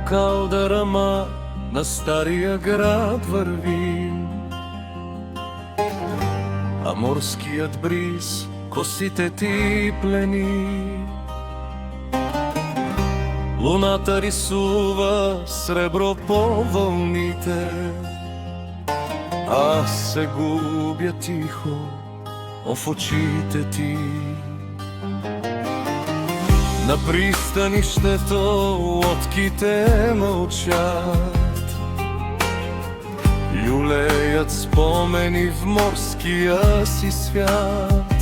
калдърама на стария град върви, а морският бриз косите ти плени. Луната рисува сребро по вълните, аз се губя тихо в очите ти. На пристанището лодките мълчат, люлеят спомени в морския си свят.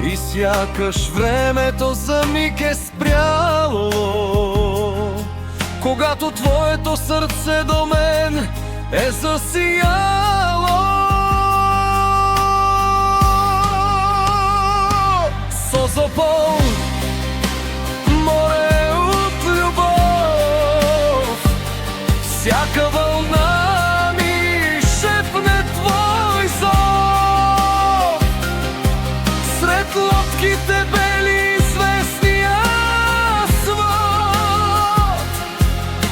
И сякаш времето за миг е спряло, когато твоето сърце до мен е засияло. Созопол, море от любов, всяка вълна ми шепне твой зов. Сред лодките бели звездния свод,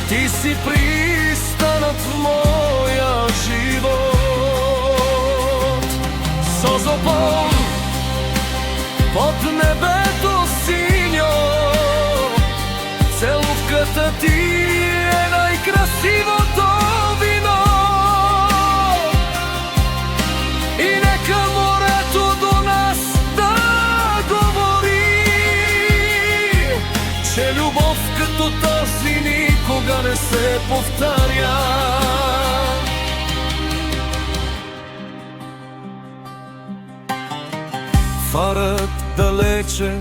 ти си пристанът в моя живот. Созопол, под небето синьо, целувката ти е най-красивото вино. И нека морето до нас да говори, че любов като тази никога не се повтаря. Фарът далече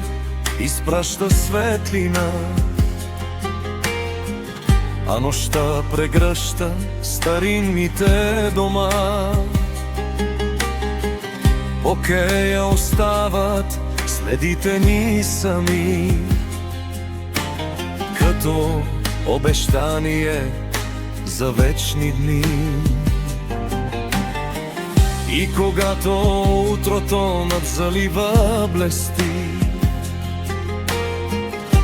изпраща светлина, а нощта прегръща старинните дома. По кея остават следите ни сами, като обещание за вечни дни. И когато утрото над залива блести,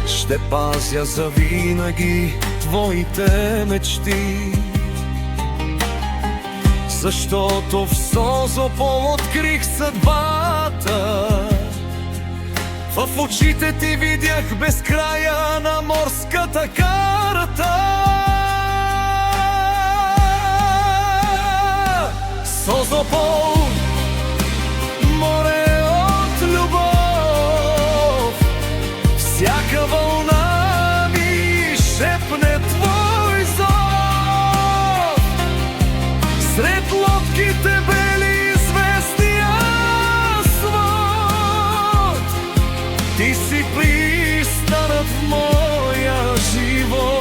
ще пазя завинаги твоите мечти. Защото в Созопол открих съдбата, в очите ти видях безкрая на морската карта. Созопол, море от любов, всяка вълна ми шепне твой зов. Сред лодките бели звездния свод, ти си пристанът в моя живот.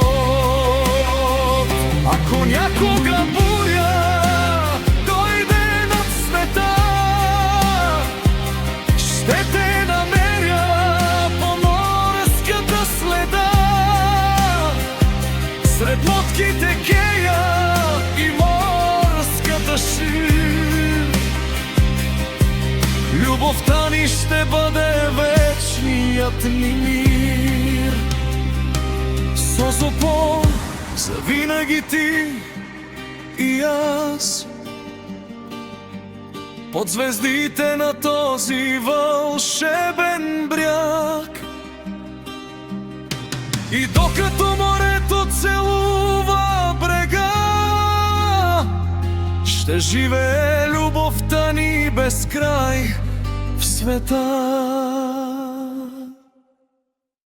Ако някога буря ще те намеря по морската следа, сред лодките кея и морската шир. Любовта ни ще бъде вечният ни мир. Созопол, завинаги ти и аз, под звездите на този вълшебен бряг. И докато морето целува брега, ще живее любовта ни без край в света.